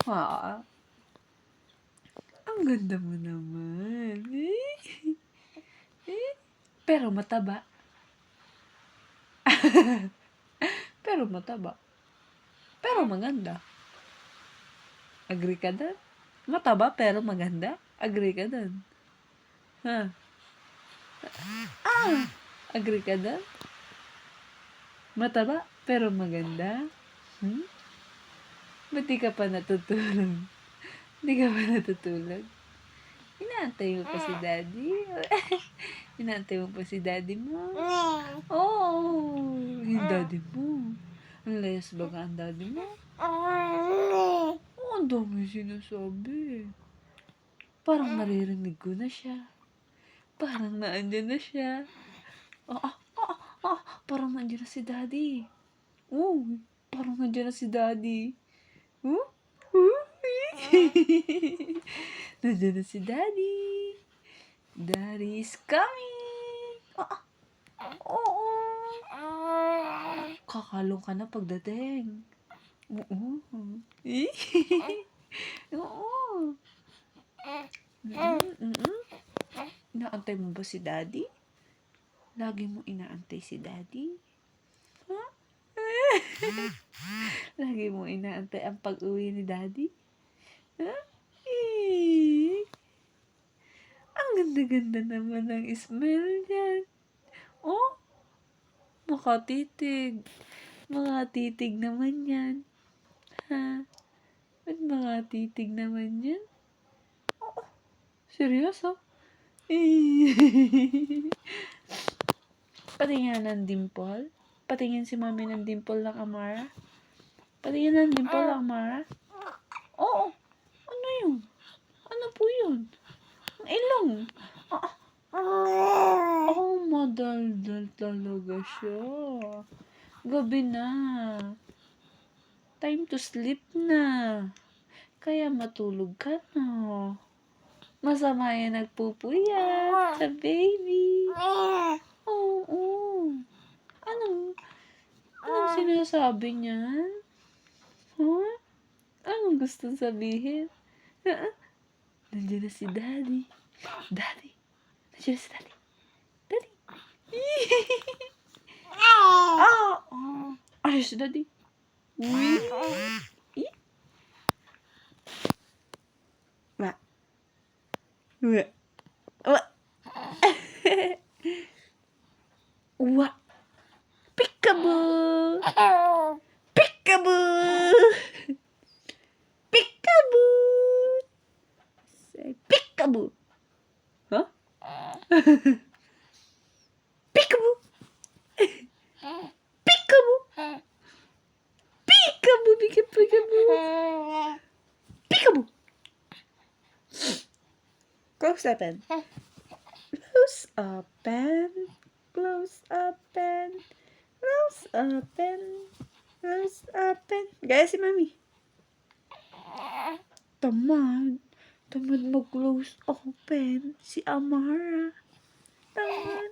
Ah, ang ganda mo naman. Pero mataba. Pero mataba. Pero maganda. Agree ka dun? Mataba pero maganda? Agree ka dun? Ha? Agree ka dun? Mataba pero maganda? Hmm? Ba't di ka pa natutulog? Di ka pa natutulog? Inaantay mo pa si daddy? Inaantay mo pa si daddy mo? Oh, yung daddy mo. Ang layas ba nga ang daddy mo? Oh, ang dami sinasabi. Parang naririnig ko na siya. Parang naandyan na siya. Parang nandiyan na si daddy. Oh, parang nandiyan na si daddy. Oh, nandiyan na si daddy. Daddy is coming. Oo. Kakalong ka na pagdating. Oo. Oo. Inaantay mo ba si daddy? Lagi mo inaantay si daddy? Huh? Lagi mo inaantay ang pag-uwi ni daddy? Huh? Ang ganda-ganda naman ng smell niyan. Oh, makatitig. Makatitig naman yan. Ha? Ba't makatitig naman yan? Oh, seryoso? Patingin ng dimple? Patingin si mami ng dimple ng Amara? Patingin ng dimple ng Amara? Oo. Ano yun? Ano po yun? Ang ilong. Oh, madaldal talaga siya. Gabi na. Time to sleep na. Kaya matulog ka na. Masama yan nagpupuyat sa baby. Oo. Anong sinasabi niyan? Huh? Anong gusto sabihin? Nandiyan na si daddy. Daddy. Nandiyan na si daddy. Daddy. Ayos si daddy. Wa. Wa. Wa. Wa. Peekaboo. Peekaboo. Peekaboo. Say peekaboo. Huh? Peekaboo. Peekaboo. Peekaboo. Peekaboo. Peekaboo. Close open. Close open. Close open. Close open. Close open. Gaya si mami. Tamad. Tamad mag-close open. Si Amara. Tamad.